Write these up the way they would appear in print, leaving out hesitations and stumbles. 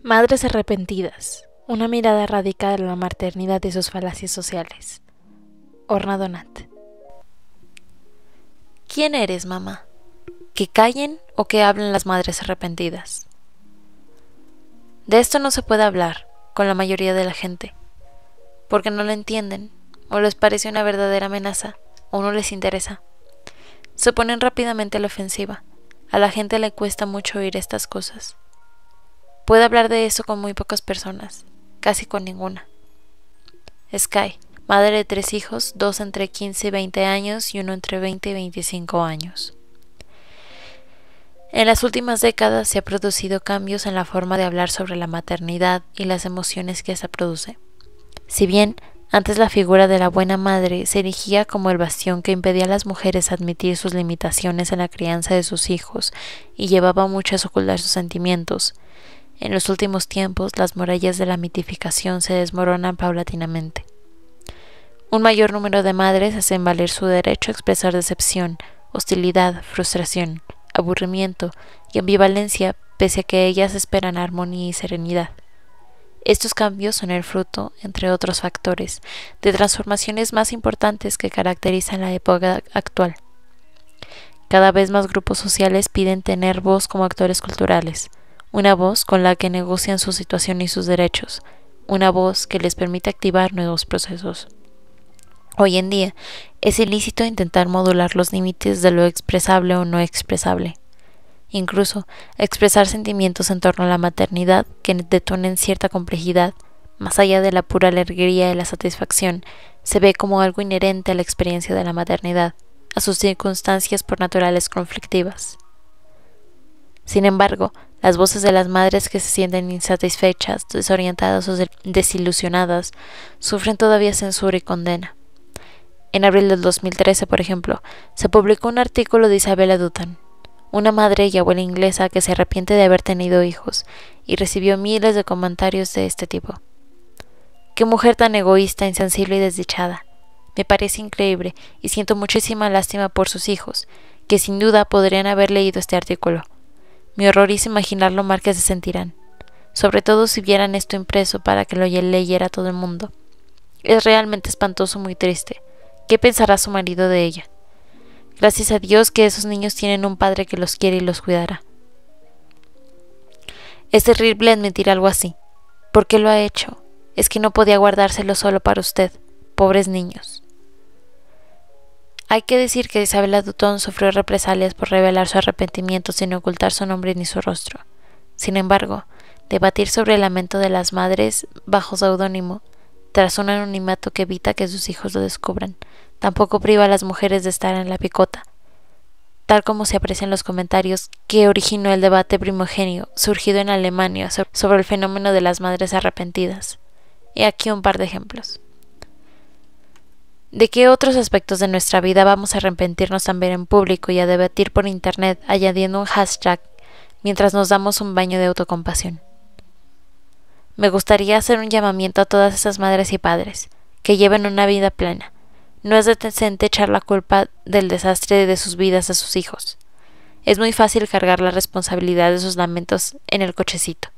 Madres arrepentidas. Una mirada radical a la maternidad y sus falacias sociales. Orna Donat. ¿Quién eres, mamá? ¿Que callen o que hablen las madres arrepentidas? De esto no se puede hablar con la mayoría de la gente, porque no lo entienden, o les parece una verdadera amenaza, o no les interesa. Se ponen rápidamente a la ofensiva. A la gente le cuesta mucho oír estas cosas. Puede hablar de eso con muy pocas personas, casi con ninguna. Sky, madre de 3 hijos, 2 entre 15 y 20 años y 1 entre 20 y 25 años. En las últimas décadas se han producido cambios en la forma de hablar sobre la maternidad y las emociones que esta produce. Si bien antes la figura de la buena madre se erigía como el bastión que impedía a las mujeres admitir sus limitaciones en la crianza de sus hijos y llevaba a muchas a ocultar sus sentimientos, en los últimos tiempos las murallas de la mitificación se desmoronan paulatinamente. Un mayor número de madres hacen valer su derecho a expresar decepción, hostilidad, frustración, aburrimiento y ambivalencia pese a que ellas esperan armonía y serenidad. Estos cambios son el fruto, entre otros factores, de transformaciones más importantes que caracterizan la época actual. Cada vez más grupos sociales piden tener voz como actores culturales, una voz con la que negocian su situación y sus derechos, una voz que les permite activar nuevos procesos. Hoy en día es ilícito intentar modular los límites de lo expresable o no expresable. Incluso expresar sentimientos en torno a la maternidad que detonen cierta complejidad, más allá de la pura alegría y la satisfacción, se ve como algo inherente a la experiencia de la maternidad, a sus circunstancias por naturales conflictivas. Sin embargo, las voces de las madres que se sienten insatisfechas, desorientadas o desilusionadas sufren todavía censura y condena. En abril del 2013, por ejemplo, se publicó un artículo de Isabella Dutton, una madre y abuela inglesa que se arrepiente de haber tenido hijos, y recibió miles de comentarios de este tipo. ¡Qué mujer tan egoísta, insensible y desdichada! Me parece increíble y siento muchísima lástima por sus hijos, que sin duda podrían haber leído este artículo. Me horroriza imaginar lo mal que se sentirán, sobre todo si vieran esto impreso para que lo leyera todo el mundo. Es realmente espantoso, muy triste. ¿Qué pensará su marido de ella? Gracias a Dios que esos niños tienen un padre que los quiere y los cuidará. Es terrible admitir algo así. ¿Por qué lo ha hecho? Es que no podía guardárselo solo para usted, pobres niños. Hay que decir que Isabella Dutton sufrió represalias por revelar su arrepentimiento sin ocultar su nombre ni su rostro. Sin embargo, debatir sobre el lamento de las madres bajo seudónimo, tras un anonimato que evita que sus hijos lo descubran, tampoco priva a las mujeres de estar en la picota, tal como se aprecia en los comentarios que originó el debate primogenio surgido en Alemania sobre el fenómeno de las madres arrepentidas. He aquí un par de ejemplos. ¿De qué otros aspectos de nuestra vida vamos a arrepentirnos también en público y a debatir por internet añadiendo un hashtag mientras nos damos un baño de autocompasión? Me gustaría hacer un llamamiento a todas esas madres y padres que lleven una vida plena. No es decente echar la culpa del desastre de sus vidas a sus hijos. Es muy fácil cargar la responsabilidad de sus lamentos en el cochecito.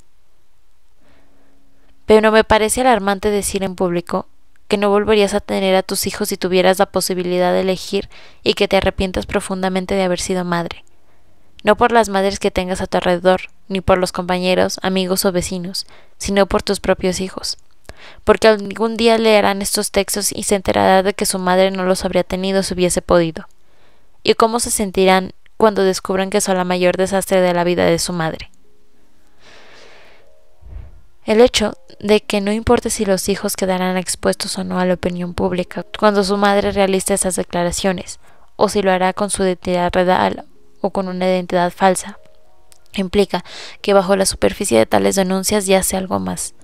Pero me parece alarmante decir en público que no volverías a tener a tus hijos si tuvieras la posibilidad de elegir y que te arrepientas profundamente de haber sido madre. No por las madres que tengas a tu alrededor, ni por los compañeros, amigos o vecinos, sino por tus propios hijos. Porque algún día leerán estos textos y se enterará de que su madre no los habría tenido si hubiese podido. ¿Y cómo se sentirán cuando descubran que son la mayor desastre de la vida de su madre? El hecho de que no importe si los hijos quedarán expuestos o no a la opinión pública cuando su madre realice esas declaraciones, o si lo hará con su identidad real o con una identidad falsa, implica que bajo la superficie de tales denuncias yace algo más.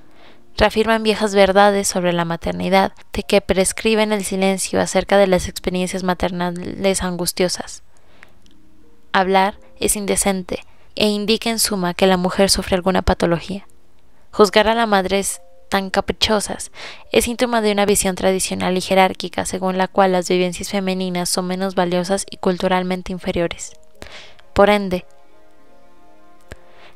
Reafirman viejas verdades sobre la maternidad, de que prescriben el silencio acerca de las experiencias maternales angustiosas. Hablar es indecente e indica en suma que la mujer sufre alguna patología. Juzgar a las madres tan caprichosas es síntoma de una visión tradicional y jerárquica según la cual las vivencias femeninas son menos valiosas y culturalmente inferiores. Por ende,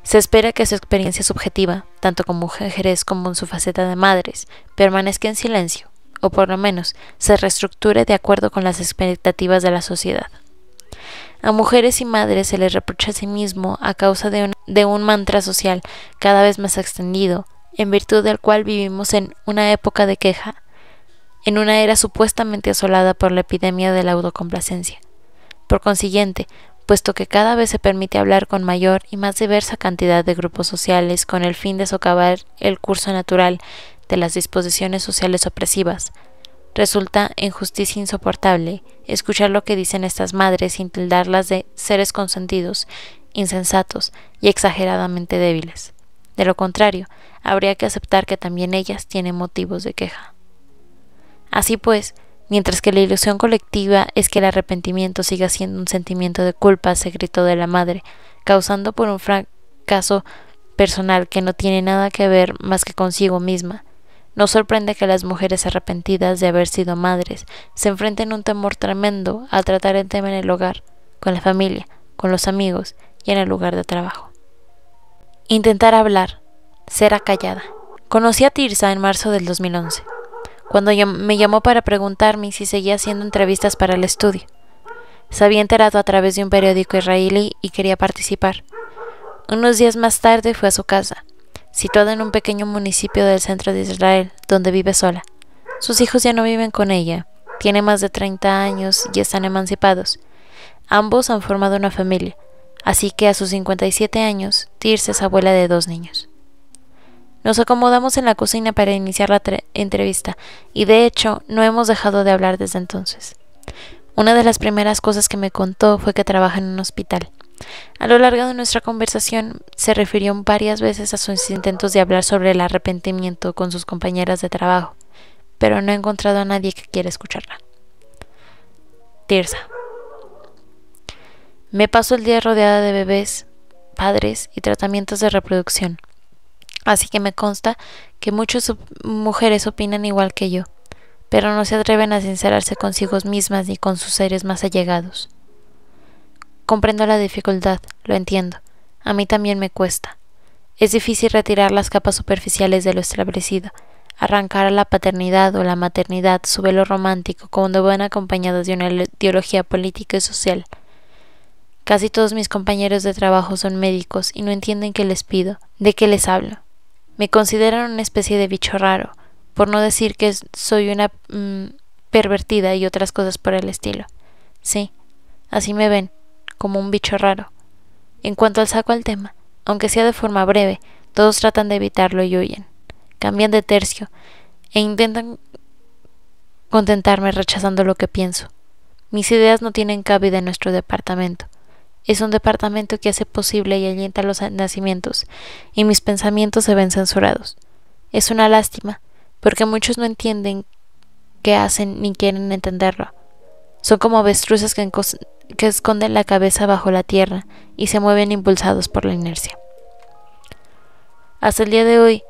Se espera que su experiencia subjetiva, tanto como mujeres como en su faceta de madres, permanezca en silencio, o por lo menos se reestructure de acuerdo con las expectativas de la sociedad. A mujeres y madres se les reprocha a sí mismo a causa de un mantra social cada vez más extendido, en virtud del cual vivimos en una época de queja, en una era supuestamente asolada por la epidemia de la autocomplacencia. Por consiguiente, puesto que cada vez se permite hablar con mayor y más diversa cantidad de grupos sociales con el fin de socavar el curso natural de las disposiciones sociales opresivas, resulta en justicia insoportable escuchar lo que dicen estas madres sin tildarlas de seres consentidos, insensatos y exageradamente débiles. De lo contrario, habría que aceptar que también ellas tienen motivos de queja. Así pues, mientras que la ilusión colectiva es que el arrepentimiento siga siendo un sentimiento de culpa, se gritó de la madre, causando por un fracaso personal que no tiene nada que ver más que consigo misma. No sorprende que las mujeres arrepentidas de haber sido madres se enfrenten a un temor tremendo al tratar el tema en el hogar, con la familia, con los amigos y en el lugar de trabajo. Intentar hablar, ser acallada. Conocí a Tirsa en marzo del 2011. Cuando me llamó para preguntarme si seguía haciendo entrevistas para el estudio. Se había enterado a través de un periódico israelí y quería participar. Unos días más tarde fue a su casa, situada en un pequeño municipio del centro de Israel, donde vive sola. Sus hijos ya no viven con ella, tiene más de 30 años y están emancipados. Ambos han formado una familia, así que a sus 57 años, Tirsa es abuela de 2 niños. Nos acomodamos en la cocina para iniciar la entrevista y de hecho no hemos dejado de hablar desde entonces. Una de las primeras cosas que me contó fue que trabaja en un hospital. A lo largo de nuestra conversación se refirió varias veces a sus intentos de hablar sobre el arrepentimiento con sus compañeras de trabajo, pero no he encontrado a nadie que quiera escucharla. Tirsa. Me paso el día rodeada de bebés, padres y tratamientos de reproducción. Así que me consta que muchas mujeres opinan igual que yo, pero no se atreven a sincerarse consigo mismas ni con sus seres más allegados. Comprendo la dificultad, lo entiendo. A mí también me cuesta. Es difícil retirar las capas superficiales de lo establecido, arrancar a la paternidad o la maternidad su velo romántico cuando van acompañadas de una ideología política y social. Casi todos mis compañeros de trabajo son médicos y no entienden qué les pido, de qué les hablo. Me consideran una especie de bicho raro, por no decir que soy una pervertida y otras cosas por el estilo. Sí, así me ven, como un bicho raro. En cuanto saco al tema, aunque sea de forma breve, todos tratan de evitarlo y huyen. Cambian de tercio e intentan contentarme rechazando lo que pienso. Mis ideas no tienen cabida en nuestro departamento. Es un departamento que hace posible y alienta los nacimientos, y mis pensamientos se ven censurados. Es una lástima, porque muchos no entienden qué hacen ni quieren entenderlo. Son como avestruces que esconden la cabeza bajo la tierra y se mueven impulsados por la inercia. Hasta el día de hoy,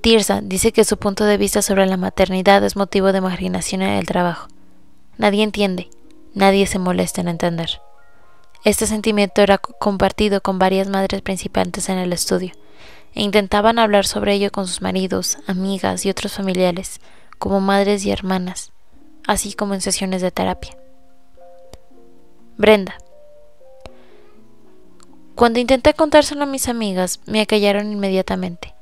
Tirsa dice que su punto de vista sobre la maternidad es motivo de marginación en el trabajo. Nadie entiende, nadie se molesta en entender. Este sentimiento era compartido con varias madres principiantes en el estudio, e intentaban hablar sobre ello con sus maridos, amigas y otros familiares, como madres y hermanas, así como en sesiones de terapia. Brenda. Cuando intenté contárselo a mis amigas, me acallaron inmediatamente.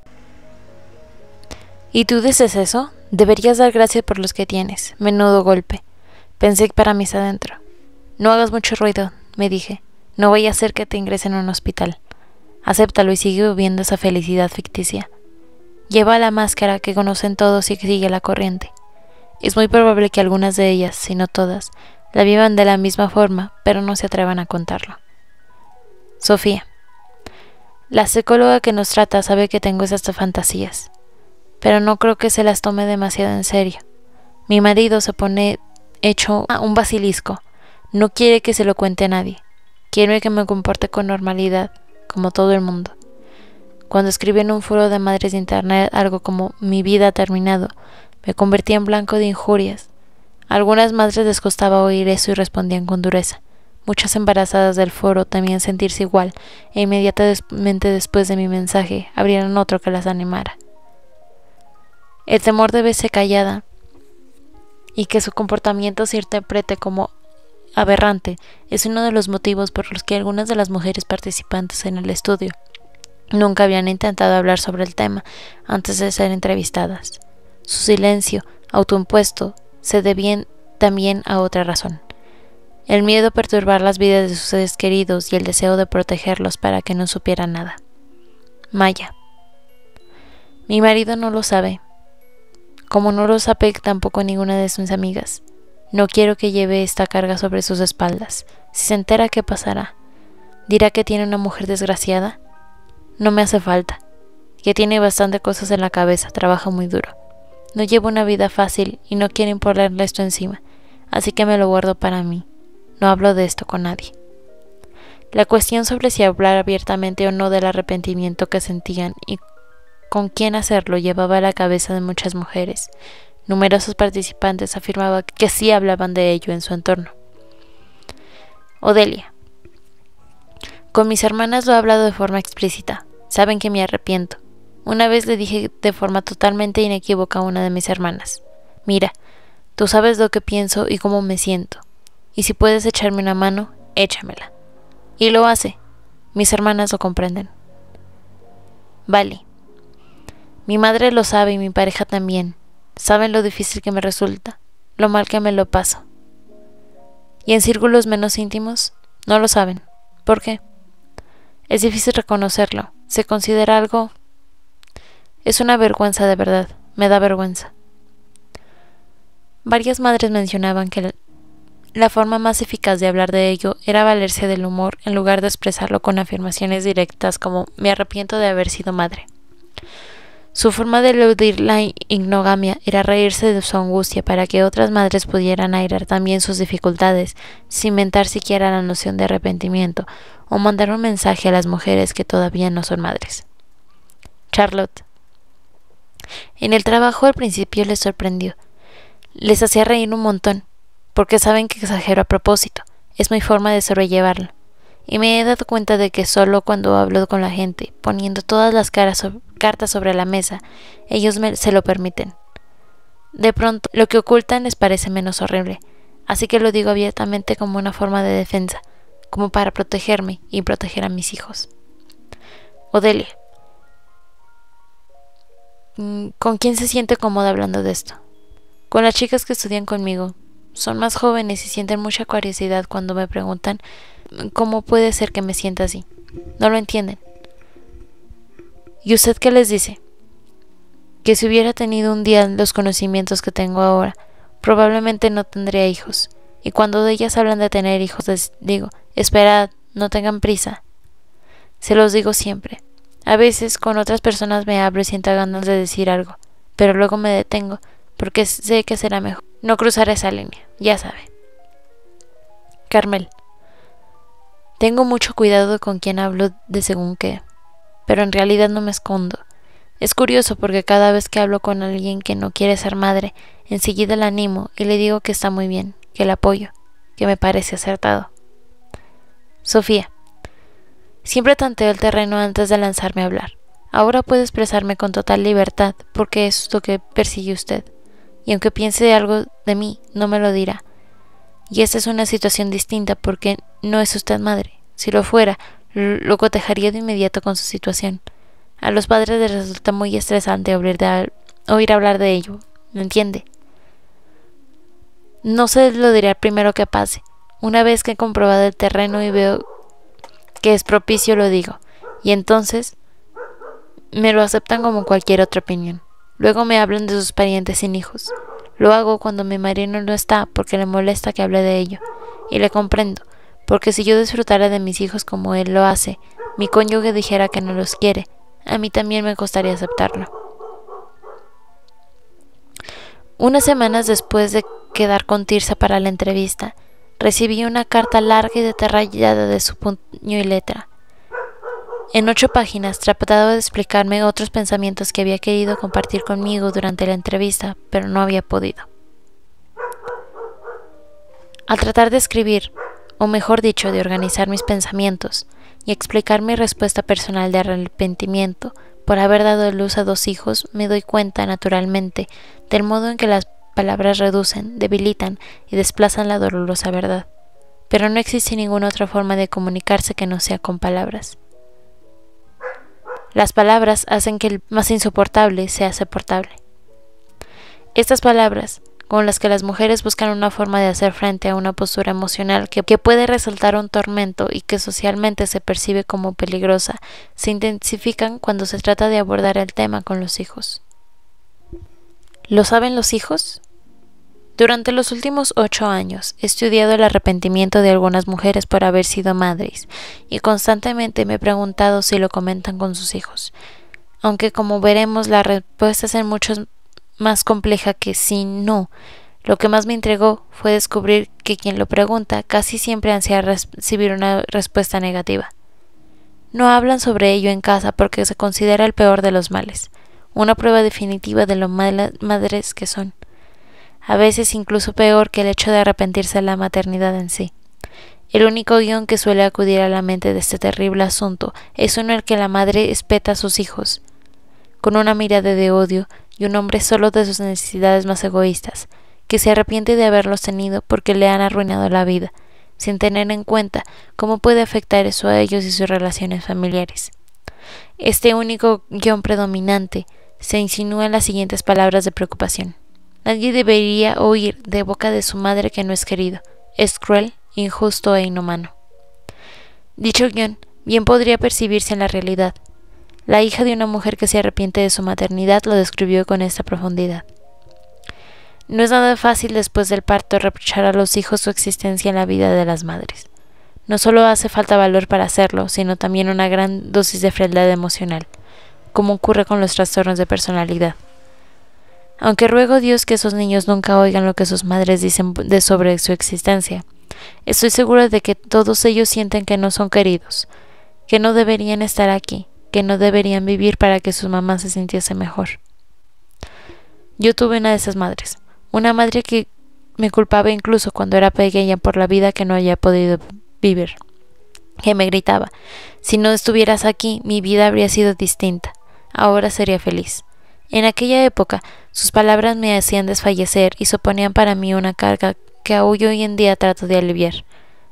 ¿Y tú dices eso? Deberías dar gracias por los que tienes. Menudo golpe. Pensé para mis adentro. No hagas mucho ruido, me dije. No vaya a ser que te ingresen en un hospital. Acéptalo y sigue viviendo esa felicidad ficticia. Lleva la máscara que conocen todos y que sigue la corriente. Es muy probable que algunas de ellas, si no todas, la vivan de la misma forma, pero no se atrevan a contarlo. Sofía. La psicóloga que nos trata sabe que tengo esas fantasías, pero no creo que se las tome demasiado en serio. Mi marido se pone hecho un basilisco. No quiere que se lo cuente a nadie. Quiere que me comporte con normalidad, como todo el mundo. Cuando escribí en un foro de madres de internet algo como "mi vida ha terminado", me convertí en blanco de injurias. A algunas madres les costaba oír eso y respondían con dureza. muchas embarazadas del foro temían sentirse igual e inmediatamente después de mi mensaje abrieron otro que las animara. El temor de verse callada y que su comportamiento se interprete como aberrante es uno de los motivos por los que algunas de las mujeres participantes en el estudio nunca habían intentado hablar sobre el tema antes de ser entrevistadas. Su silencio autoimpuesto se debía también a otra razón: el miedo a perturbar las vidas de sus seres queridos y el deseo de protegerlos para que no supieran nada. Maya. Mi marido no lo sabe, como no lo sabe tampoco ninguna de sus amigas. No quiero que lleve esta carga sobre sus espaldas. Si se entera, ¿qué pasará? ¿Dirá que tiene una mujer desgraciada? No me hace falta. Que tiene bastante cosas en la cabeza, trabaja muy duro. No llevo una vida fácil y no quiero imponerle esto encima, así que me lo guardo para mí. No hablo de esto con nadie. La cuestión sobre si hablar abiertamente o no del arrepentimiento que sentían y con quién hacerlo llevaba a la cabeza de muchas mujeres. Numerosos participantes afirmaban que sí hablaban de ello en su entorno. Odelia. Con mis hermanas lo he hablado de forma explícita. Saben que me arrepiento. Una vez le dije de forma totalmente inequívoca a una de mis hermanas: mira, tú sabes lo que pienso y cómo me siento, y si puedes echarme una mano, échamela. Y lo hace. Mis hermanas lo comprenden. Vale. Mi madre lo sabe y mi pareja también. Saben lo difícil que me resulta, lo mal que me lo paso. ¿Y en círculos menos íntimos? No lo saben. ¿Por qué? Es difícil reconocerlo. Se considera algo... Es una vergüenza, de verdad. Me da vergüenza. Varias madres mencionaban que la forma más eficaz de hablar de ello era valerse del humor en lugar de expresarlo con afirmaciones directas como «me arrepiento de haber sido madre». Su forma de eludir la ignominia era reírse de su angustia para que otras madres pudieran airar también sus dificultades, sin mentar siquiera la noción de arrepentimiento, o mandar un mensaje a las mujeres que todavía no son madres. Charlotte. En el trabajo al principio les sorprendió. Les hacía reír un montón, porque saben que exagero a propósito. Es mi forma de sobrellevarlo. Y me he dado cuenta de que solo cuando hablo con la gente, poniendo todas las cartas sobre la mesa, ellos se lo permiten. De pronto, lo que ocultan les parece menos horrible, así que lo digo abiertamente como una forma de defensa, como para protegerme y proteger a mis hijos. Odelia. ¿Con quién se siente cómoda hablando de esto? Con las chicas que estudian conmigo. Son más jóvenes y sienten mucha curiosidad cuando me preguntan cómo puede ser que me sienta así. No lo entienden. ¿Y usted qué les dice? Que si hubiera tenido un día los conocimientos que tengo ahora, probablemente no tendría hijos. Y cuando ellas hablan de tener hijos, les digo: esperad, no tengan prisa. Se los digo siempre. A veces con otras personas me hablo y siento ganas de decir algo, pero luego me detengo, porque sé que será mejor no cruzar esa línea, ya sabe. Carmel. Tengo mucho cuidado con quién hablo de según qué, pero en realidad no me escondo. Es curioso porque cada vez que hablo con alguien que no quiere ser madre, enseguida la animo y le digo que está muy bien, que la apoyo, que me parece acertado. Sofía. Siempre tanteo el terreno antes de lanzarme a hablar. Ahora puedo expresarme con total libertad porque eso es lo que persigue usted. Y aunque piense algo de mí, no me lo dirá. Y esta es una situación distinta porque no es usted madre. Si lo fuera, lo cotejaría de inmediato con su situación. A los padres les resulta muy estresante oír hablar de ello, ¿me entiende? No se lo diré primero que pase. Una vez que he comprobado el terreno y veo que es propicio, lo digo. Y entonces me lo aceptan como cualquier otra opinión. Luego me hablan de sus parientes sin hijos. Lo hago cuando mi marido no está porque le molesta que hable de ello. Y le comprendo, porque si yo disfrutara de mis hijos como él lo hace, mi cónyuge dijera que no los quiere, a mí también me costaría aceptarlo. Unas semanas después de quedar con Tirsa para la entrevista, recibí una carta larga y detallada de su puño y letra. En 8 páginas trataba de explicarme otros pensamientos que había querido compartir conmigo durante la entrevista, pero no había podido. Al tratar de escribir, o mejor dicho, de organizar mis pensamientos y explicar mi respuesta personal de arrepentimiento por haber dado luz a 2 hijos, me doy cuenta naturalmente del modo en que las palabras reducen, debilitan y desplazan la dolorosa verdad. Pero no existe ninguna otra forma de comunicarse que no sea con palabras. Las palabras hacen que el más insoportable sea soportable. Estas palabras, con las que las mujeres buscan una forma de hacer frente a una postura emocional que puede resultar un tormento y que socialmente se percibe como peligrosa, se intensifican cuando se trata de abordar el tema con los hijos. ¿Lo saben los hijos? Durante los últimos 8 años he estudiado el arrepentimiento de algunas mujeres por haber sido madres y constantemente me he preguntado si lo comentan con sus hijos, aunque como veremos la respuesta es en muchos más compleja que sí, no. Lo que más me intrigó fue descubrir que quien lo pregunta casi siempre ansía recibir una respuesta negativa. No hablan sobre ello en casa porque se considera el peor de los males, una prueba definitiva de lo malas madres que son. A veces incluso peor que el hecho de arrepentirse de la maternidad en sí. El único guión que suele acudir a la mente de este terrible asunto es uno en el que la madre espeta a sus hijos, con una mirada de odio y un hombre solo de sus necesidades más egoístas, que se arrepiente de haberlos tenido porque le han arruinado la vida, sin tener en cuenta cómo puede afectar eso a ellos y sus relaciones familiares. Este único guión predominante se insinúa en las siguientes palabras de preocupación. Nadie debería oír de boca de su madre que no es querido, es cruel, injusto e inhumano. Dicho guión bien podría percibirse en la realidad. La hija de una mujer que se arrepiente de su maternidad lo describió con esta profundidad. No es nada fácil después del parto reprochar a los hijos su existencia en la vida de las madres. No solo hace falta valor para hacerlo, sino también una gran dosis de frialdad emocional, como ocurre con los trastornos de personalidad. Aunque ruego a Dios que esos niños nunca oigan lo que sus madres dicen sobre su existencia, estoy segura de que todos ellos sienten que no son queridos, que no deberían estar aquí, que no deberían vivir para que su mamá se sintiese mejor. Yo tuve una de esas madres, una madre que me culpaba incluso cuando era pequeña por la vida que no había podido vivir, que me gritaba, si no estuvieras aquí, mi vida habría sido distinta, ahora sería feliz. En aquella época, sus palabras me hacían desfallecer y suponían para mí una carga que aún hoy en día trato de aliviar.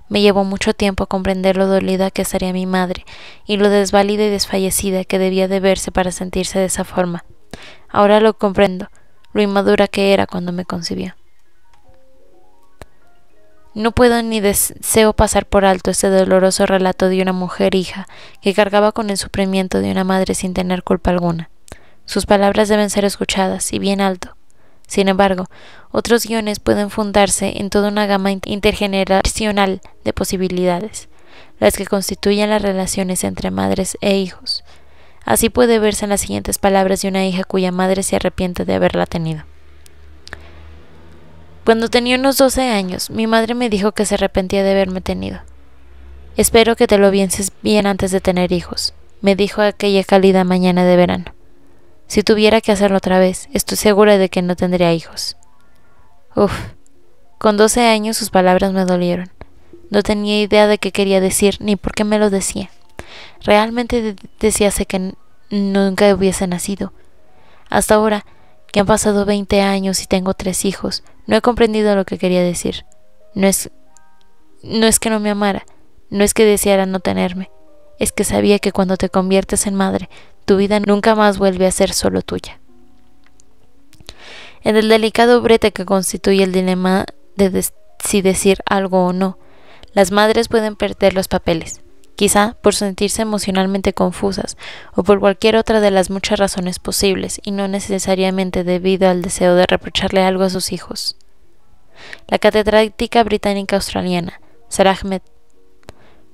Me llevó mucho tiempo comprender lo dolida que estaría mi madre y lo desvalida y desfallecida que debía de verse para sentirse de esa forma. Ahora lo comprendo, lo inmadura que era cuando me concibió. No puedo ni deseo pasar por alto este doloroso relato de una mujer hija que cargaba con el sufrimiento de una madre sin tener culpa alguna. Sus palabras deben ser escuchadas y bien alto. Sin embargo, otros guiones pueden fundarse en toda una gama intergeneracional de posibilidades, las que constituyen las relaciones entre madres e hijos. Así puede verse en las siguientes palabras de una hija cuya madre se arrepiente de haberla tenido. Cuando tenía unos 12 años, mi madre me dijo que se arrepentía de haberme tenido. Espero que te lo pienses bien antes de tener hijos, me dijo aquella cálida mañana de verano. Si tuviera que hacerlo otra vez, estoy segura de que no tendría hijos. Con 12 años sus palabras me dolieron. No tenía idea de qué quería decir ni por qué me lo decía. Realmente desease que nunca hubiese nacido. Hasta ahora, que han pasado 20 años y tengo 3 hijos, no he comprendido lo que quería decir. No es que no me amara, no es que deseara no tenerme, es que sabía que cuando te conviertes en madre, tu vida nunca más vuelve a ser solo tuya. En el delicado brete que constituye el dilema de si decir algo o no, las madres pueden perder los papeles, quizá por sentirse emocionalmente confusas o por cualquier otra de las muchas razones posibles y no necesariamente debido al deseo de reprocharle algo a sus hijos. La catedrática británica australiana, Sarah Ahmed,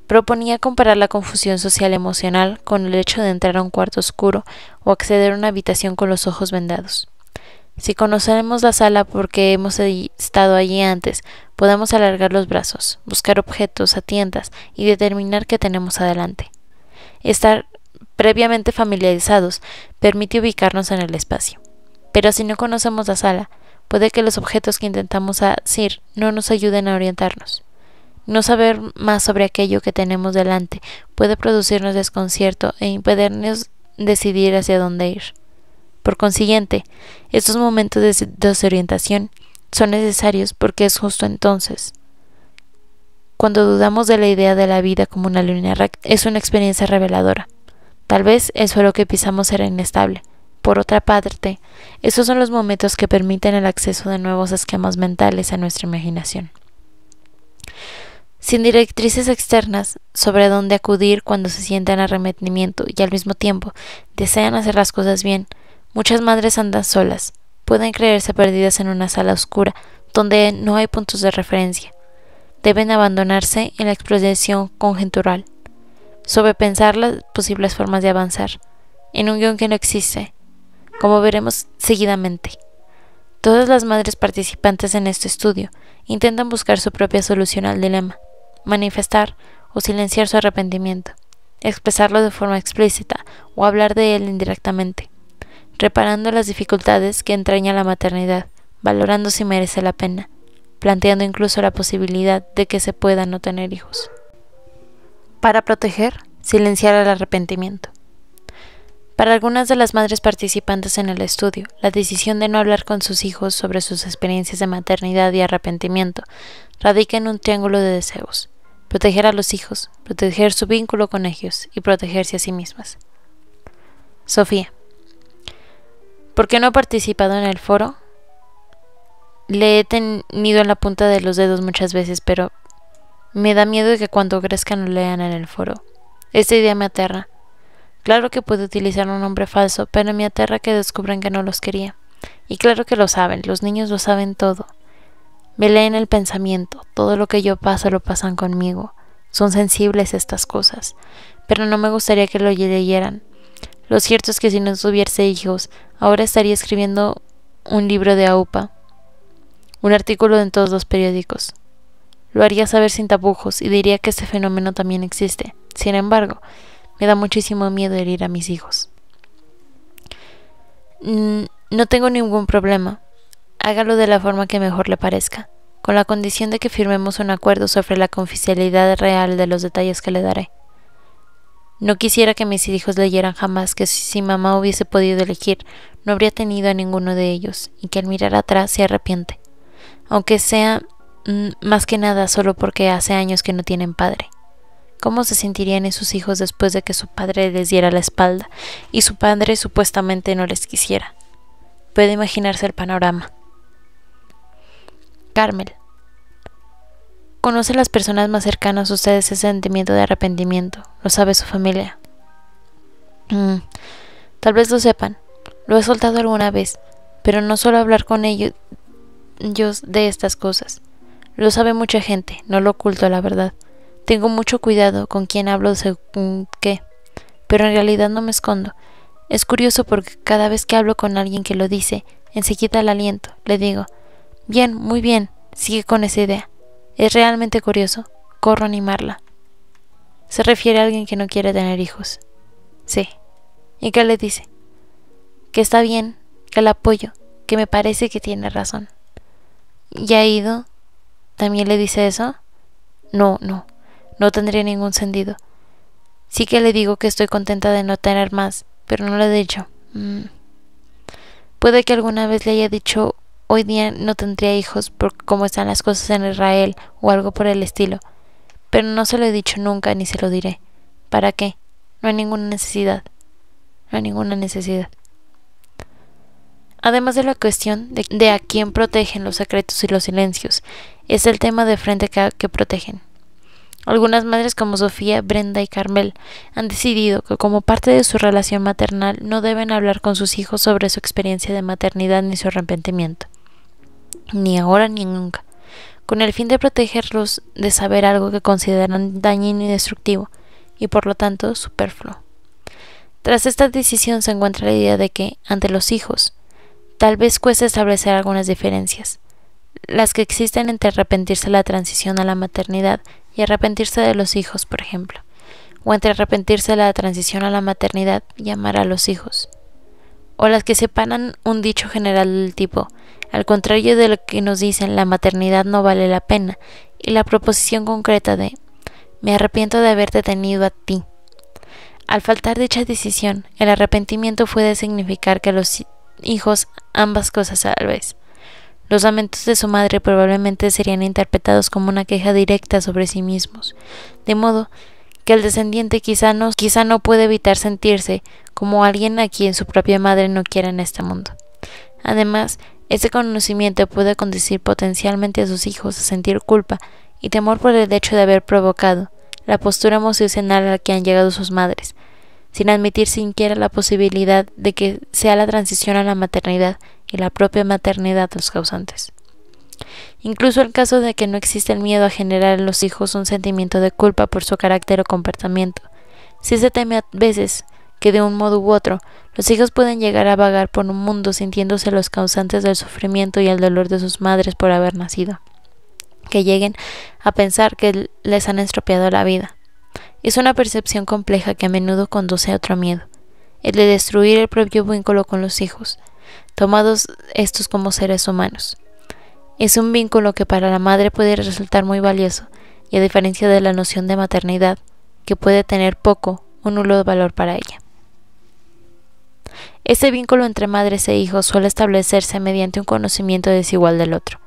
proponía comparar la confusión social emocional con el hecho de entrar a un cuarto oscuro o acceder a una habitación con los ojos vendados. Si conocemos la sala porque hemos estado allí antes, podemos alargar los brazos, buscar objetos a tientas y determinar qué tenemos adelante. Estar previamente familiarizados permite ubicarnos en el espacio. Pero si no conocemos la sala, puede que los objetos que intentamos asir no nos ayuden a orientarnos. No saber más sobre aquello que tenemos delante puede producirnos desconcierto e impedirnos decidir hacia dónde ir. Por consiguiente, estos momentos de desorientación son necesarios porque es justo entonces, cuando dudamos de la idea de la vida como una línea recta, es una experiencia reveladora. Tal vez el suelo que pisamos será inestable. Por otra parte, esos son los momentos que permiten el acceso de nuevos esquemas mentales a nuestra imaginación. Sin directrices externas sobre dónde acudir cuando se sienten arrepentimiento y al mismo tiempo desean hacer las cosas bien, muchas madres andan solas, pueden creerse perdidas en una sala oscura donde no hay puntos de referencia. Deben abandonarse en la exploración conjetural, sobrepensar las posibles formas de avanzar, en un guión que no existe, como veremos seguidamente. Todas las madres participantes en este estudio intentan buscar su propia solución al dilema, manifestar o silenciar su arrepentimiento, expresarlo de forma explícita o hablar de él indirectamente, reparando las dificultades que entraña la maternidad, valorando si merece la pena, planteando incluso la posibilidad de que se pueda no tener hijos. Para proteger, silenciar el arrepentimiento. Para algunas de las madres participantes en el estudio, la decisión de no hablar con sus hijos sobre sus experiencias de maternidad y arrepentimiento radica en un triángulo de deseos: proteger a los hijos, proteger su vínculo con ellos y protegerse a sí mismas. Sofía. ¿Por qué no he participado en el foro? Le he tenido en la punta de los dedos muchas veces, pero me da miedo de que cuando crezcan lo lean en el foro. Esta idea me aterra. Claro que puedo utilizar un nombre falso, pero me aterra que descubran que no los quería. Y claro que lo saben, los niños lo saben todo. Me leen el pensamiento, todo lo que yo paso lo pasan conmigo. Son sensibles a estas cosas, pero no me gustaría que lo leyeran. Lo cierto es que si no tuviese hijos, ahora estaría escribiendo un libro de AUPA, un artículo en todos los periódicos. Lo haría saber sin tapujos y diría que este fenómeno también existe. Sin embargo, me da muchísimo miedo herir a mis hijos. No tengo ningún problema. Hágalo de la forma que mejor le parezca, con la condición de que firmemos un acuerdo sobre la confidencialidad real de los detalles que le daré. No quisiera que mis hijos leyeran jamás que si mamá hubiese podido elegir, no habría tenido a ninguno de ellos, y que al mirar atrás se arrepiente, aunque sea más que nada solo porque hace años que no tienen padre. ¿Cómo se sentirían esos hijos después de que su padre les diera la espalda y su padre supuestamente no les quisiera? Puede imaginarse el panorama. Carmel. ¿Conoce a las personas más cercanas a ustedes ese sentimiento de arrepentimiento? ¿Lo sabe su familia? Tal vez lo sepan. Lo he soltado alguna vez, pero no suelo hablar con ellos de estas cosas. Lo sabe mucha gente, no lo oculto, la verdad. Tengo mucho cuidado con quién hablo según qué, pero en realidad no me escondo. Es curioso porque cada vez que hablo con alguien que lo dice, enseguida el aliento. Le digo: bien, muy bien, sigue con esa idea. Es realmente curioso. Corro a animarla. Se refiere a alguien que no quiere tener hijos. Sí. ¿Y qué le dice? Que está bien, que la apoyo, que me parece que tiene razón. ¿Ya ha ido? ¿También le dice eso? No tendría ningún sentido. Sí que le digo que estoy contenta de no tener más, pero no le he dicho. Puede que alguna vez le haya dicho: hoy día no tendría hijos por cómo están las cosas en Israel o algo por el estilo, pero no se lo he dicho nunca ni se lo diré. ¿Para qué? No hay ninguna necesidad. No hay ninguna necesidad. Además de la cuestión de a quién protegen los secretos y los silencios, es el tema de frente que protegen. Algunas madres como Sofía, Brenda y Carmel han decidido que como parte de su relación maternal no deben hablar con sus hijos sobre su experiencia de maternidad ni su arrepentimiento, ni ahora ni nunca, con el fin de protegerlos de saber algo que consideran dañino y destructivo, y por lo tanto superfluo. Tras esta decisión se encuentra la idea de que, ante los hijos, tal vez cueste establecer algunas diferencias, las que existen entre arrepentirse de la transición a la maternidad y arrepentirse de los hijos, por ejemplo, o entre arrepentirse de la transición a la maternidad y amar a los hijos, o las que separan un dicho general del tipo: Al contrario de lo que nos dicen, la maternidad no vale la pena, y la proposición concreta de me arrepiento de haberte tenido a ti. Al faltar dicha decisión, el arrepentimiento puede significar que los hijos ambas cosas a la vez. Los lamentos de su madre probablemente serían interpretados como una queja directa sobre sí mismos, de modo que el descendiente quizá no puede evitar sentirse como alguien a quien su propia madre no quiere en este mundo. Además, ese conocimiento puede conducir potencialmente a sus hijos a sentir culpa y temor por el hecho de haber provocado la postura emocional a la que han llegado sus madres, sin admitir siquiera la posibilidad de que sea la transición a la maternidad y la propia maternidad los causantes. Incluso el caso de que no existe el miedo a generar en los hijos un sentimiento de culpa por su carácter o comportamiento, sí se teme a veces que de un modo u otro los hijos pueden llegar a vagar por un mundo sintiéndose los causantes del sufrimiento y el dolor de sus madres por haber nacido, que lleguen a pensar que les han estropeado la vida. Es una percepción compleja que a menudo conduce a otro miedo, el de destruir el propio vínculo con los hijos, tomados estos como seres humanos. Es un vínculo que para la madre puede resultar muy valioso, y a diferencia de la noción de maternidad, que puede tener poco o nulo valor para ella. Este vínculo entre madres e hijos suele establecerse mediante un conocimiento desigual del otro.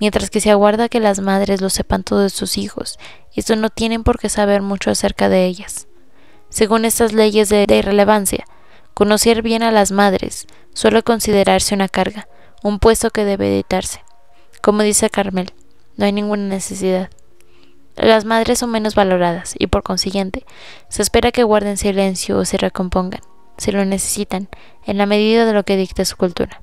Mientras que se aguarda que las madres lo sepan todo de sus hijos, estos no tienen por qué saber mucho acerca de ellas. Según estas leyes de irrelevancia, conocer bien a las madres suele considerarse una carga, un puesto que debe evitarse. Como dice Carmel, no hay ninguna necesidad. Las madres son menos valoradas y por consiguiente se espera que guarden silencio o se recompongan, si lo necesitan, en la medida de lo que dicte su cultura.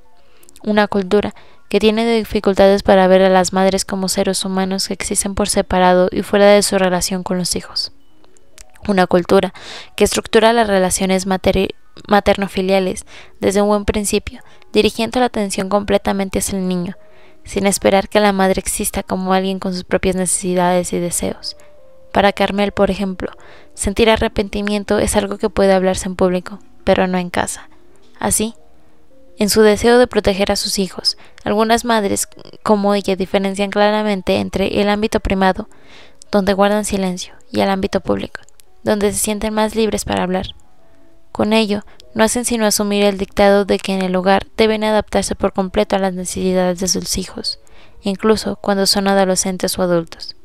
Una cultura que tiene dificultades para ver a las madres como seres humanos que existen por separado y fuera de su relación con los hijos. Una cultura que estructura las relaciones materno-filiales desde un buen principio, dirigiendo la atención completamente hacia el niño, sin esperar que la madre exista como alguien con sus propias necesidades y deseos. Para Carmel, por ejemplo, sentir arrepentimiento es algo que puede hablarse en público, pero no en casa. Así, en su deseo de proteger a sus hijos, algunas madres, como ella, diferencian claramente entre el ámbito privado, donde guardan silencio, y el ámbito público, donde se sienten más libres para hablar. Con ello, no hacen sino asumir el dictado de que en el hogar deben adaptarse por completo a las necesidades de sus hijos, incluso cuando son adolescentes o adultos.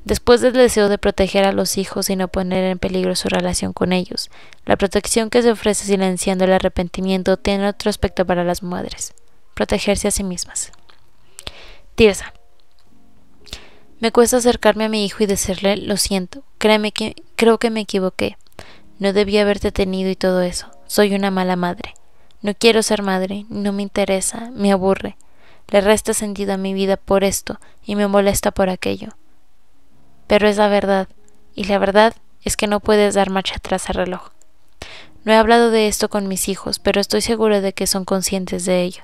Después del deseo de proteger a los hijos y no poner en peligro su relación con ellos, la protección que se ofrece silenciando el arrepentimiento tiene otro aspecto para las madres: protegerse a sí mismas. Tirsa. Me cuesta acercarme a mi hijo y decirle lo siento, creo que me equivoqué. No debí haberte tenido y todo eso. Soy una mala madre. No quiero ser madre, no me interesa, me aburre. Le resta sentido a mi vida por esto y me molesta por aquello. Pero es la verdad, y la verdad es que no puedes dar marcha atrás al reloj. No he hablado de esto con mis hijos, pero estoy seguro de que son conscientes de ello.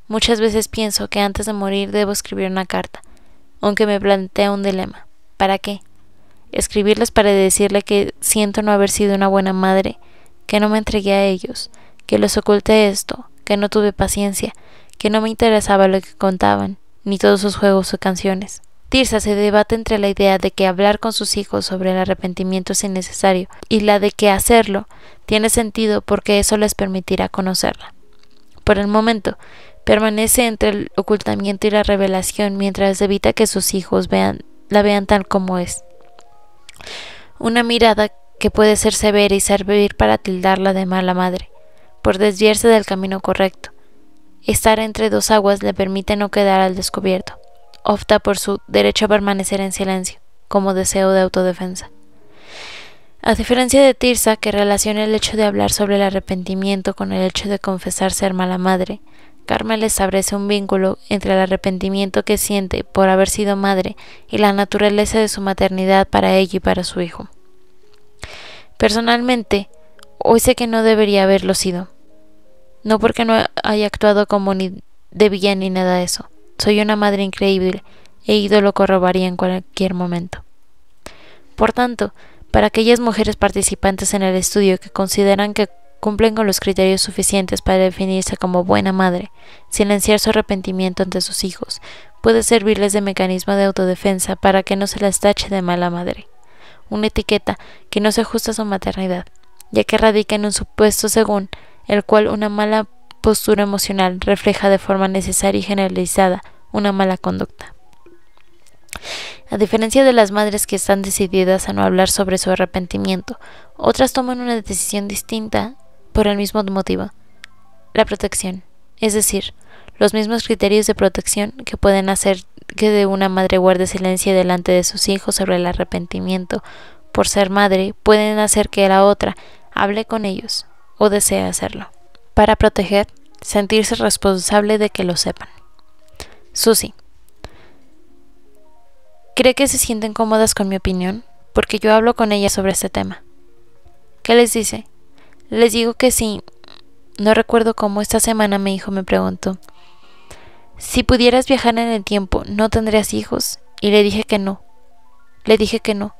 Muchas veces pienso que antes de morir debo escribir una carta, aunque me plantea un dilema. ¿Para qué? Escribirles para decirle que siento no haber sido una buena madre, que no me entregué a ellos, que les oculté esto, que no tuve paciencia, que no me interesaba lo que contaban, ni todos sus juegos o canciones. Tirsa se debate entre la idea de que hablar con sus hijos sobre el arrepentimiento es innecesario y la de que hacerlo tiene sentido porque eso les permitirá conocerla. Por el momento, permanece entre el ocultamiento y la revelación mientras evita que sus hijos la vean tal como es. Una mirada que puede ser severa y servir para tildarla de mala madre, por desviarse del camino correcto. Estar entre dos aguas le permite no quedar al descubierto. Opta por su derecho a permanecer en silencio, como deseo de autodefensa. A diferencia de Tirsa, que relaciona el hecho de hablar sobre el arrepentimiento con el hecho de confesar ser mala madre, Carmel establece un vínculo entre el arrepentimiento que siente por haber sido madre y la naturaleza de su maternidad para ella y para su hijo. Personalmente, hoy sé que no debería haberlo sido. No porque no haya actuado como ni debía ni nada de eso. Soy una madre increíble e Ido lo corroboraría en cualquier momento. Por tanto, para aquellas mujeres participantes en el estudio que consideran que cumplen con los criterios suficientes para definirse como buena madre, silenciar su arrepentimiento ante sus hijos puede servirles de mecanismo de autodefensa para que no se las tache de mala madre, una etiqueta que no se ajusta a su maternidad, ya que radica en un supuesto según el cual una mala postura emocional refleja de forma necesaria y generalizada una mala conducta. A diferencia de las madres que están decididas a no hablar sobre su arrepentimiento, otras toman una decisión distinta por el mismo motivo, la protección, es decir, los mismos criterios de protección que pueden hacer que de una madre guarde silencio delante de sus hijos sobre el arrepentimiento por ser madre, pueden hacer que la otra hable con ellos o desee hacerlo. Para proteger, sentirse responsable de que lo sepan. Susie. ¿Cree que se sienten cómodas con mi opinión? Porque yo hablo con ellas sobre este tema. ¿Qué les dice? Les digo que sí. No recuerdo cómo esta semana mi hijo me preguntó: si pudieras viajar en el tiempo, ¿no tendrías hijos? Y le dije que no. Le dije que no.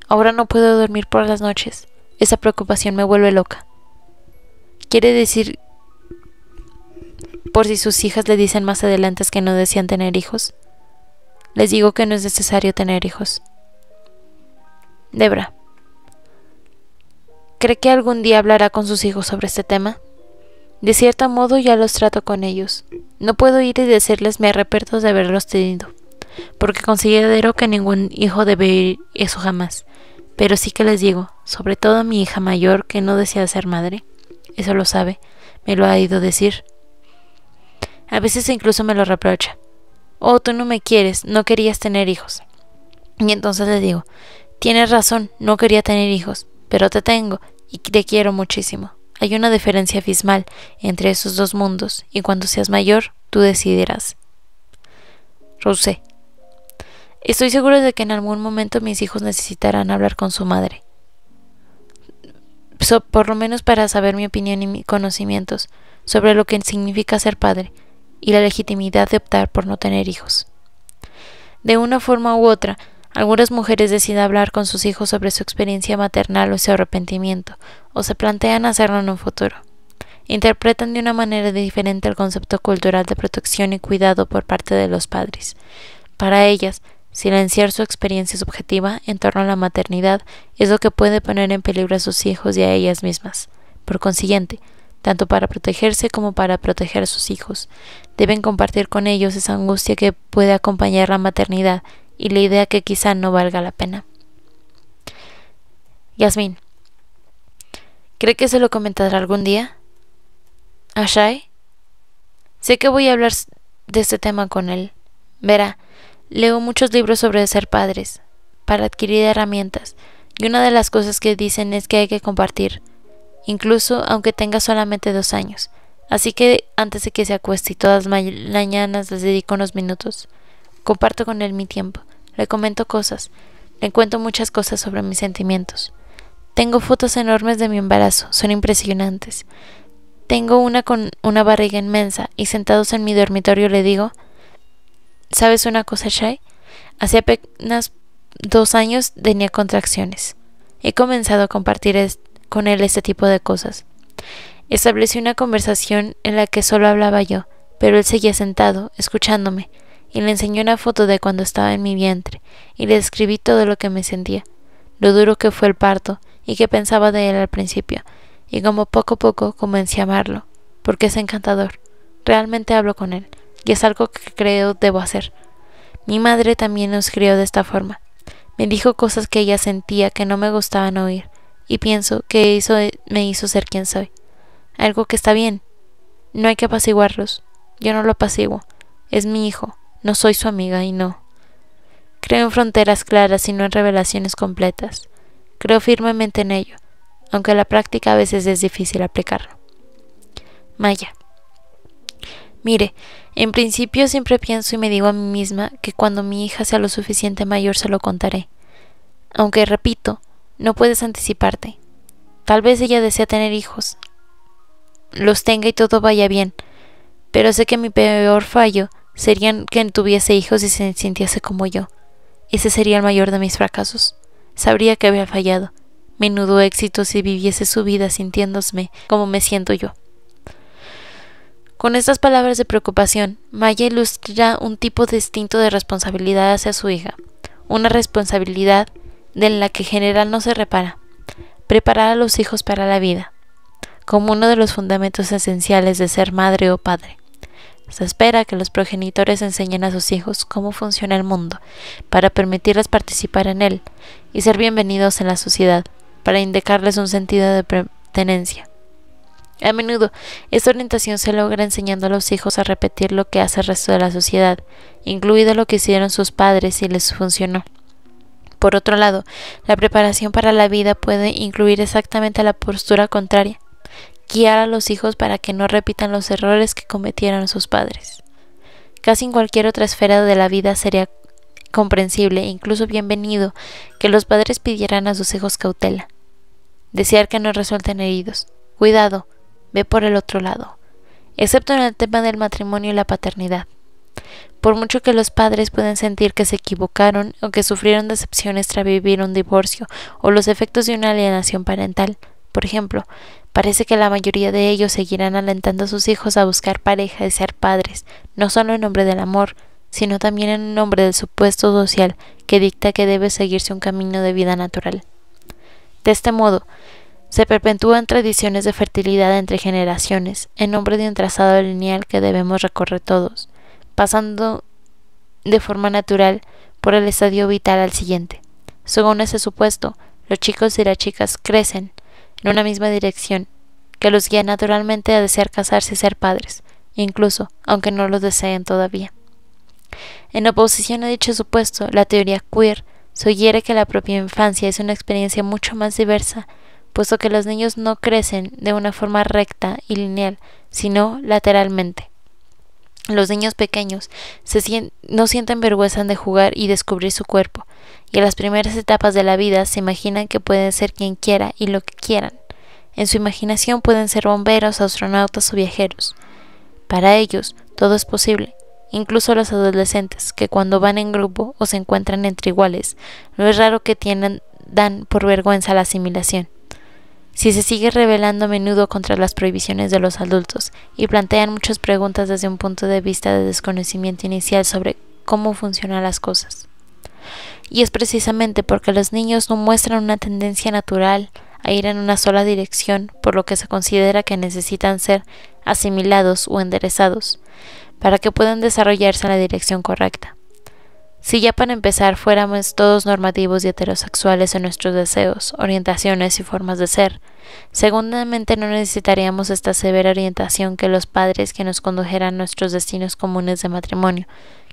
Ahora no puedo dormir por las noches. Esa preocupación me vuelve loca. Quiere decir, por si sus hijas le dicen más adelante que no desean tener hijos. Les digo que no es necesario tener hijos. Debra. ¿Cree que algún día hablará con sus hijos sobre este tema? De cierto modo ya los trato con ellos. No puedo ir y decirles me arrepiento de haberlos tenido, porque considero que ningún hijo debe oír eso jamás. Pero sí que les digo, sobre todo a mi hija mayor que no desea ser madre. Eso lo sabe, me lo ha ido decir. A veces incluso me lo reprocha. Oh, tú no me quieres, no querías tener hijos. Y entonces le digo, tienes razón, no quería tener hijos, pero te tengo y te quiero muchísimo. Hay una diferencia abismal entre esos dos mundos y cuando seas mayor, tú decidirás. Rose. Estoy seguro de que en algún momento mis hijos necesitarán hablar con su madre. Por lo menos para saber mi opinión y mis conocimientos sobre lo que significa ser padre y la legitimidad de optar por no tener hijos. De una forma u otra, algunas mujeres deciden hablar con sus hijos sobre su experiencia maternal o su arrepentimiento, o se plantean hacerlo en un futuro. Interpretan de una manera diferente el concepto cultural de protección y cuidado por parte de los padres. Para ellas, silenciar su experiencia subjetiva en torno a la maternidad es lo que puede poner en peligro a sus hijos y a ellas mismas. Por consiguiente, tanto para protegerse como para proteger a sus hijos, deben compartir con ellos esa angustia que puede acompañar la maternidad y la idea que quizá no valga la pena. Yasmín. ¿Cree que se lo comentará algún día? ¿A Shai? Sé que voy a hablar de este tema con él. Verá, leo muchos libros sobre ser padres, para adquirir herramientas, y una de las cosas que dicen es que hay que compartir, incluso aunque tenga solamente 2 años. Así que antes de que se acueste y todas las mañanas les dedico unos minutos. Comparto con él mi tiempo, le comento cosas, le cuento muchas cosas sobre mis sentimientos. Tengo fotos enormes de mi embarazo, son impresionantes. Tengo una con una barriga inmensa y sentados en mi dormitorio le digo, ¿sabes una cosa, Shai? Hace apenas 2 años tenía contracciones. He comenzado a compartir con él este tipo de cosas. Establecí una conversación en la que solo hablaba yo, pero él seguía sentado, escuchándome, y le enseñé una foto de cuando estaba en mi vientre, y le describí todo lo que me sentía, lo duro que fue el parto, y qué pensaba de él al principio, y como poco a poco comencé a amarlo, porque es encantador. Realmente hablo con él, y es algo que creo debo hacer. Mi madre también nos crió de esta forma. Me dijo cosas que ella sentía que no me gustaban oír, y pienso que eso me hizo ser quien soy. Algo que está bien. No hay que apaciguarlos. Yo no lo apaciguo. Es mi hijo. No soy su amiga y no. Creo en fronteras claras y no en revelaciones completas. Creo firmemente en ello, aunque en la práctica a veces es difícil aplicarlo. Maya. Mire, en principio siempre pienso y me digo a mí misma que cuando mi hija sea lo suficiente mayor se lo contaré. Aunque, repito, no puedes anticiparte. Tal vez ella desea tener hijos, los tenga y todo vaya bien, pero sé que mi peor fallo sería que tuviese hijos y se sintiese como yo. Ese sería el mayor de mis fracasos. Sabría que había fallado. menudo éxito si viviese su vida sintiéndome como me siento yo. Con estas palabras de preocupación, Maya ilustra un tipo distinto de responsabilidad hacia su hija, una responsabilidad de la que en general no se repara: preparar a los hijos para la vida, como uno de los fundamentos esenciales de ser madre o padre. Se espera que los progenitores enseñen a sus hijos cómo funciona el mundo, para permitirles participar en él y ser bienvenidos en la sociedad, para indicarles un sentido de pertenencia. A menudo, esta orientación se logra enseñando a los hijos a repetir lo que hace el resto de la sociedad, incluido lo que hicieron sus padres y les funcionó. Por otro lado, la preparación para la vida puede incluir exactamente la postura contraria: guiar a los hijos para que no repitan los errores que cometieron sus padres. Casi en cualquier otra esfera de la vida sería comprensible e incluso bienvenido que los padres pidieran a sus hijos cautela, desear que no resulten heridos, cuidado, ve por el otro lado, excepto en el tema del matrimonio y la paternidad. Por mucho que los padres puedan sentir que se equivocaron o que sufrieron decepciones tras vivir un divorcio o los efectos de una alienación parental, por ejemplo, parece que la mayoría de ellos seguirán alentando a sus hijos a buscar pareja y ser padres, no solo en nombre del amor, sino también en nombre del supuesto social que dicta que debe seguirse un camino de vida natural. De este modo, se perpetúan tradiciones de fertilidad entre generaciones, en nombre de un trazado lineal que debemos recorrer todos, pasando de forma natural por el estadio vital al siguiente. Según ese supuesto, los chicos y las chicas crecen en una misma dirección, que los guía naturalmente a desear casarse y ser padres, incluso aunque no lo deseen todavía. En oposición a dicho supuesto, la teoría queer sugiere que la propia infancia es una experiencia mucho más diversa, puesto que los niños no crecen de una forma recta y lineal, sino lateralmente. Los niños pequeños no sienten vergüenza de jugar y descubrir su cuerpo, y en las primeras etapas de la vida se imaginan que pueden ser quien quiera y lo que quieran. En su imaginación pueden ser bomberos, astronautas o viajeros. Para ellos, todo es posible, incluso los adolescentes, que cuando van en grupo o se encuentran entre iguales, no es raro que dan por vergüenza la asimilación. Si se sigue rebelando a menudo contra las prohibiciones de los adultos y plantean muchas preguntas desde un punto de vista de desconocimiento inicial sobre cómo funcionan las cosas. Y es precisamente porque los niños no muestran una tendencia natural a ir en una sola dirección, por lo que se considera que necesitan ser asimilados o enderezados para que puedan desarrollarse en la dirección correcta. Si ya para empezar fuéramos todos normativos y heterosexuales en nuestros deseos, orientaciones y formas de ser, seguramente no necesitaríamos esta severa orientación que los padres que nos condujeran a nuestros destinos comunes de matrimonio,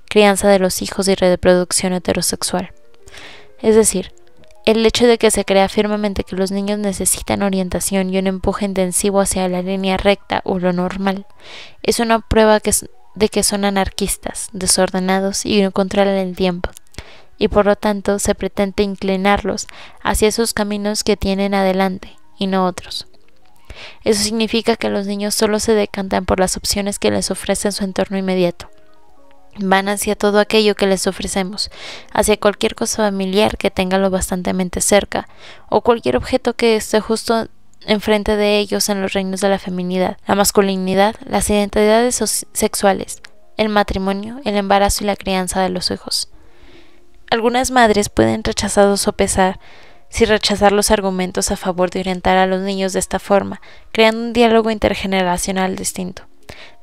crianza de los hijos y reproducción heterosexual. Es decir, el hecho de que se crea firmemente que los niños necesitan orientación y un empuje intensivo hacia la línea recta o lo normal, es una prueba de que son anarquistas, desordenados y no controlan el tiempo, y por lo tanto se pretende inclinarlos hacia esos caminos que tienen adelante y no otros. Eso significa que los niños solo se decantan por las opciones que les ofrece su entorno inmediato. Van hacia todo aquello que les ofrecemos, hacia cualquier cosa familiar que tenga lo bastantemente cerca, o cualquier objeto que esté justo enfrente de ellos en los reinos de la feminidad, la masculinidad, las identidades sexuales, el matrimonio, el embarazo y la crianza de los hijos. Algunas madres pueden rechazar o sopesar si rechazar los argumentos a favor de orientar a los niños de esta forma, creando un diálogo intergeneracional distinto.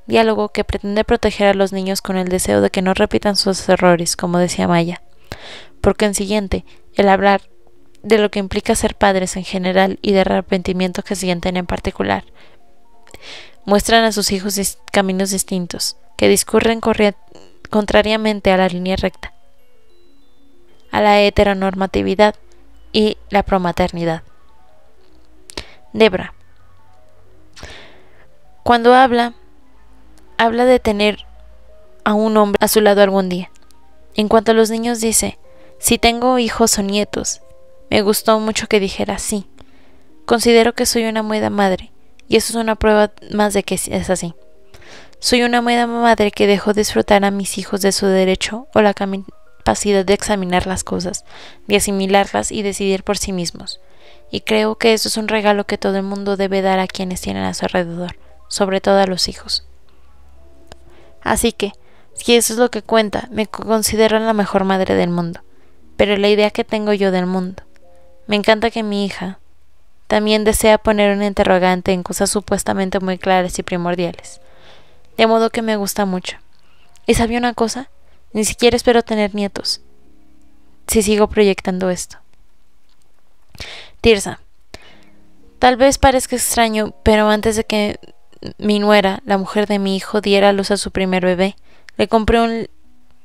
Diálogo que pretende proteger a los niños con el deseo de que no repitan sus errores, como decía Maya. Por consiguiente, el hablar de lo que implica ser padres en general y de arrepentimiento que sienten en particular, muestran a sus hijos caminos distintos, que discurren contrariamente a la línea recta, a la heteronormatividad y la promaternidad. Debra, cuando habla de tener a un hombre a su lado algún día. En cuanto a los niños dice: si tengo hijos o nietos, me gustó mucho que dijera sí. Considero que soy una buena madre, y eso es una prueba más de que es así. Soy una buena madre que dejó disfrutar a mis hijos de su derecho o la capacidad de examinar las cosas, de asimilarlas y decidir por sí mismos. y creo que eso es un regalo que todo el mundo debe dar a quienes tienen a su alrededor, sobre todo a los hijos. Así que, si eso es lo que cuenta, me considero la mejor madre del mundo, pero la idea que tengo yo del mundo. Me encanta que mi hija también desea poner un interrogante en cosas supuestamente muy claras y primordiales, de modo que me gusta mucho. ¿Y sabía una cosa? Ni siquiera espero tener nietos, si sigo proyectando esto. Tirsa, tal vez parezca extraño, pero antes de que mi nuera, la mujer de mi hijo, diera a luz a su primer bebé, le compré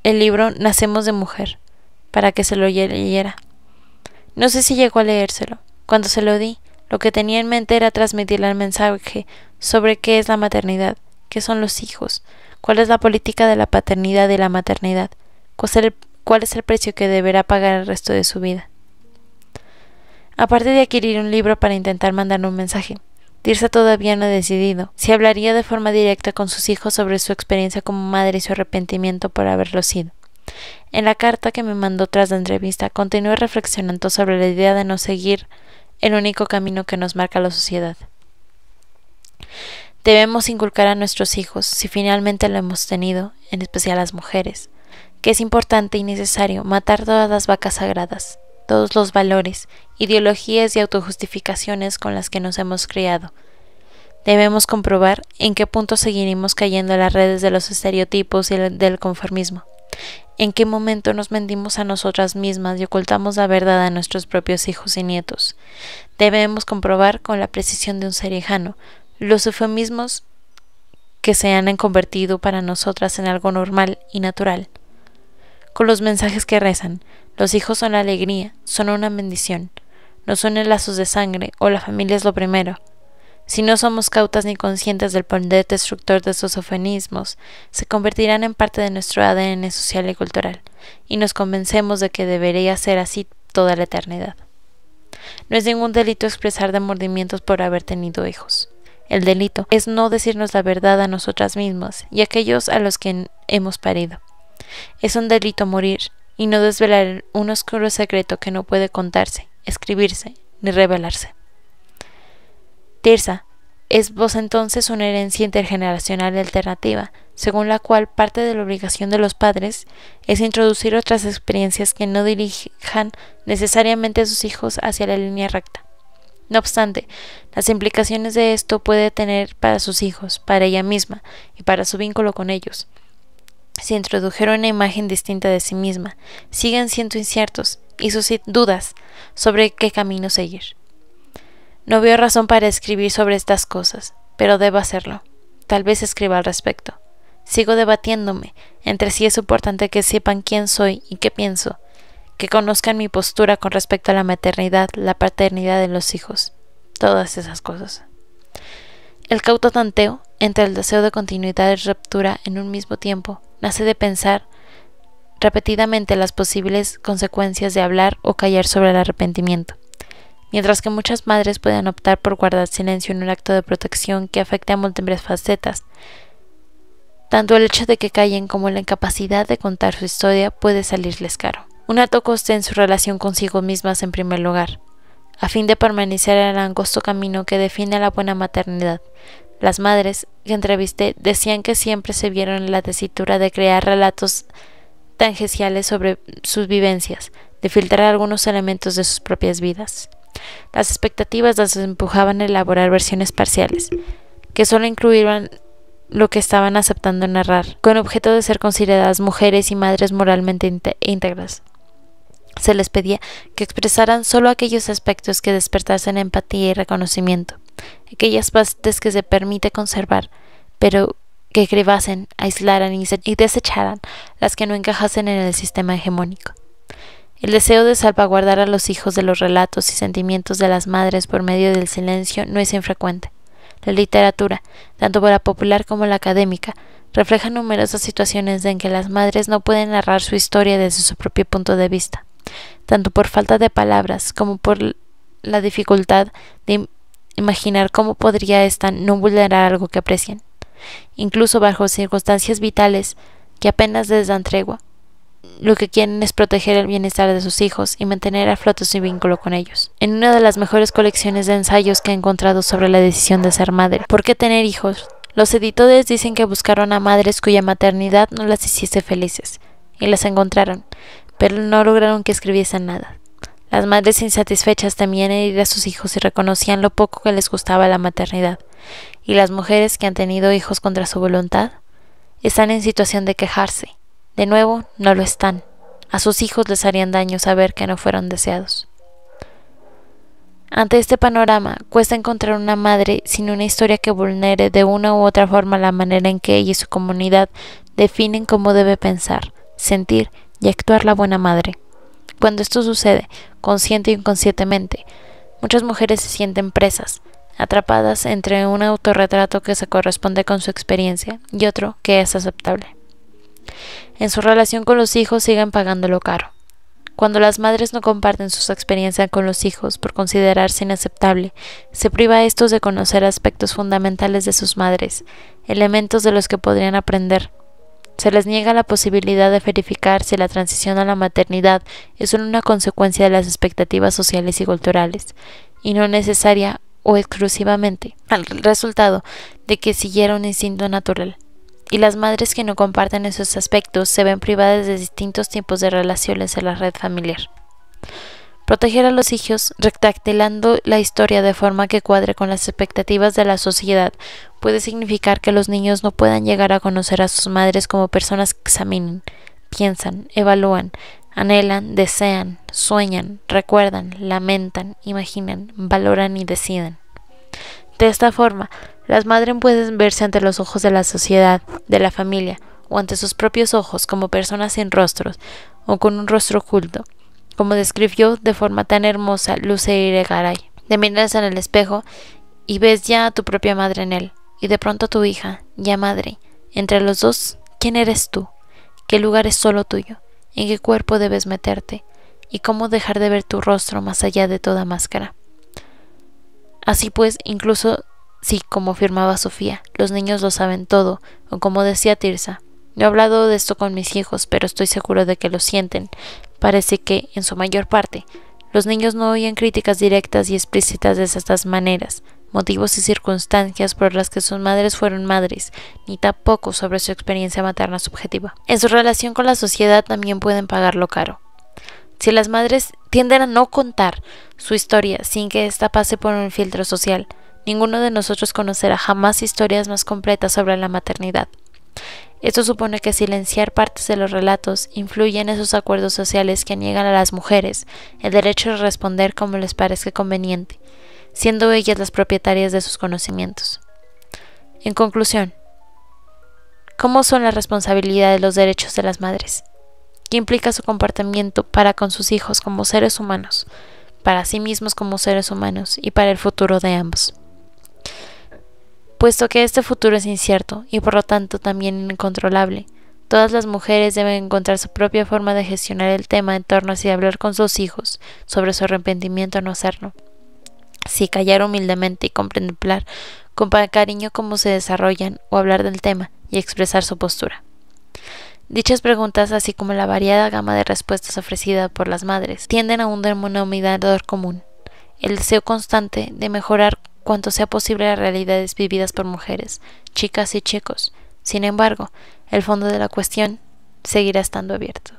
el libro Nacemos de Mujer, para que se lo leyera. No sé si llegó a leérselo. Cuando se lo di, lo que tenía en mente era transmitirle el mensaje sobre qué es la maternidad, qué son los hijos, cuál es la política de la paternidad y la maternidad, cuál es el precio que deberá pagar el resto de su vida. Aparte de adquirir un libro para intentar mandarle un mensaje, Tirsa todavía no ha decidido si hablaría de forma directa con sus hijos sobre su experiencia como madre y su arrepentimiento por haberlo sido. En la carta que me mandó tras la entrevista, continué reflexionando sobre la idea de no seguir el único camino que nos marca la sociedad. Debemos inculcar a nuestros hijos, si finalmente lo hemos tenido, en especial a las mujeres, que es importante y necesario matar todas las vacas sagradas, todos los valores, ideologías y autojustificaciones con las que nos hemos criado. Debemos comprobar en qué punto seguiremos cayendo en las redes de los estereotipos y del conformismo. En qué momento nos mentimos a nosotras mismas y ocultamos la verdad a nuestros propios hijos y nietos. Debemos comprobar con la precisión de un ser lejano los eufemismos que se han convertido para nosotras en algo normal y natural. Con los mensajes que rezan, los hijos son la alegría, son una bendición, nos unen lazos de sangre o la familia es lo primero. Si no somos cautas ni conscientes del poder destructor de estos eufemismos, se convertirán en parte de nuestro ADN social y cultural, y nos convencemos de que debería ser así toda la eternidad. No es ningún delito expresar remordimientos por haber tenido hijos. El delito es no decirnos la verdad a nosotras mismas y a aquellos a los que hemos parido. Es un delito morir y no desvelar un oscuro secreto que no puede contarse, escribirse ni revelarse. Tirsa, es vos entonces una herencia intergeneracional alternativa, según la cual parte de la obligación de los padres es introducir otras experiencias que no dirijan necesariamente a sus hijos hacia la línea recta. No obstante, las implicaciones de esto puede tener para sus hijos, para ella misma y para su vínculo con ellos. Si introdujeron una imagen distinta de sí misma, siguen siendo inciertos y suscitan dudas sobre qué camino seguir. No veo razón para escribir sobre estas cosas, pero debo hacerlo. Tal vez escriba al respecto. Sigo debatiéndome entre si es importante que sepan quién soy y qué pienso, que conozcan mi postura con respecto a la maternidad, la paternidad de los hijos, todas esas cosas. El cauto tanteo entre el deseo de continuidad y ruptura en un mismo tiempo nace de pensar repetidamente las posibles consecuencias de hablar o callar sobre el arrepentimiento. Mientras que muchas madres pueden optar por guardar silencio en un acto de protección que afecte a múltiples facetas, tanto el hecho de que callen como la incapacidad de contar su historia puede salirles caro. Un alto coste en su relación consigo mismas en primer lugar, a fin de permanecer en el angosto camino que define la buena maternidad. Las madres que entrevisté decían que siempre se vieron en la tesitura de crear relatos tangenciales sobre sus vivencias, de filtrar algunos elementos de sus propias vidas. Las expectativas las empujaban a elaborar versiones parciales, que solo incluían lo que estaban aceptando narrar, con objeto de ser consideradas mujeres y madres moralmente íntegras. Se les pedía que expresaran solo aquellos aspectos que despertasen empatía y reconocimiento, aquellas partes que se permite conservar, pero que cribasen, aislaran y desecharan las que no encajasen en el sistema hegemónico. El deseo de salvaguardar a los hijos de los relatos y sentimientos de las madres por medio del silencio no es infrecuente. La literatura, tanto la popular como la académica, refleja numerosas situaciones en que las madres no pueden narrar su historia desde su propio punto de vista, tanto por falta de palabras como por la dificultad de imaginar cómo podría ésta no vulnerar algo que aprecian, incluso bajo circunstancias vitales que apenas les dan tregua. lo que quieren es proteger el bienestar de sus hijos y mantener a flote su vínculo con ellos. En una de las mejores colecciones de ensayos que he encontrado sobre la decisión de ser madre, ¿por qué tener hijos?, los editores dicen que buscaron a madres cuya maternidad no las hiciese felices, y las encontraron, pero no lograron que escribiesen nada. Las madres insatisfechas temían herir a sus hijos y reconocían lo poco que les gustaba la maternidad, y las mujeres que han tenido hijos contra su voluntad están en situación de quejarse. De nuevo, no lo están. A sus hijos les harían daño saber que no fueron deseados. Ante este panorama, cuesta encontrar una madre sin una historia que vulnere de una u otra forma la manera en que ella y su comunidad definen cómo debe pensar, sentir y actuar la buena madre. Cuando esto sucede, consciente o inconscientemente, muchas mujeres se sienten presas, atrapadas entre un autorretrato que se corresponde con su experiencia y otro que es aceptable. En su relación con los hijos siguen pagándolo caro. Cuando las madres no comparten sus experiencias con los hijos por considerarse inaceptable, se priva a estos de conocer aspectos fundamentales de sus madres, elementos de los que podrían aprender. Se les niega la posibilidad de verificar si la transición a la maternidad es solo una consecuencia de las expectativas sociales y culturales, y no necesaria o exclusivamente al resultado de que siguiera un instinto natural. Y las madres que no comparten esos aspectos se ven privadas de distintos tipos de relaciones en la red familiar. Proteger a los hijos, rectangular la historia de forma que cuadre con las expectativas de la sociedad, puede significar que los niños no puedan llegar a conocer a sus madres como personas que examinan, piensan, evalúan, anhelan, desean, sueñan, recuerdan, lamentan, imaginan, valoran y deciden. De esta forma, las madres pueden verse ante los ojos de la sociedad, de la familia, o ante sus propios ojos como personas sin rostros, o con un rostro oculto, como describió de forma tan hermosa Luce Irigaray. Te miras en el espejo y ves ya a tu propia madre en él, y de pronto a tu hija, ya madre. Entre los dos, ¿quién eres tú? ¿Qué lugar es solo tuyo? ¿En qué cuerpo debes meterte? ¿Y cómo dejar de ver tu rostro más allá de toda máscara? Así pues, incluso si, como afirmaba Sofía, los niños lo saben todo, o como decía Tirsa, no he hablado de esto con mis hijos, pero estoy seguro de que lo sienten. Parece que, en su mayor parte, los niños no oyen críticas directas y explícitas de estas maneras, motivos y circunstancias por las que sus madres fueron madres, ni tampoco sobre su experiencia materna subjetiva. En su relación con la sociedad también pueden pagarlo caro. Si las madres tienden a no contar su historia sin que ésta pase por un filtro social, ninguno de nosotros conocerá jamás historias más completas sobre la maternidad. Esto supone que silenciar partes de los relatos influye en esos acuerdos sociales que niegan a las mujeres el derecho de responder como les parezca conveniente, siendo ellas las propietarias de sus conocimientos. En conclusión, ¿cómo son la responsabilidad de los derechos de las madres? ¿Qué implica su comportamiento para con sus hijos como seres humanos, para sí mismos como seres humanos y para el futuro de ambos? Puesto que este futuro es incierto y por lo tanto también incontrolable, todas las mujeres deben encontrar su propia forma de gestionar el tema en torno a si hablar con sus hijos sobre su arrepentimiento o no hacerlo, si callar humildemente y contemplar con cariño cómo se desarrollan o hablar del tema y expresar su postura. Dichas preguntas, así como la variada gama de respuestas ofrecidas por las madres, tienden a un denominador común, el deseo constante de mejorar cuanto sea posible las realidades vividas por mujeres, chicas y chicos. Sin embargo, el fondo de la cuestión seguirá estando abierto.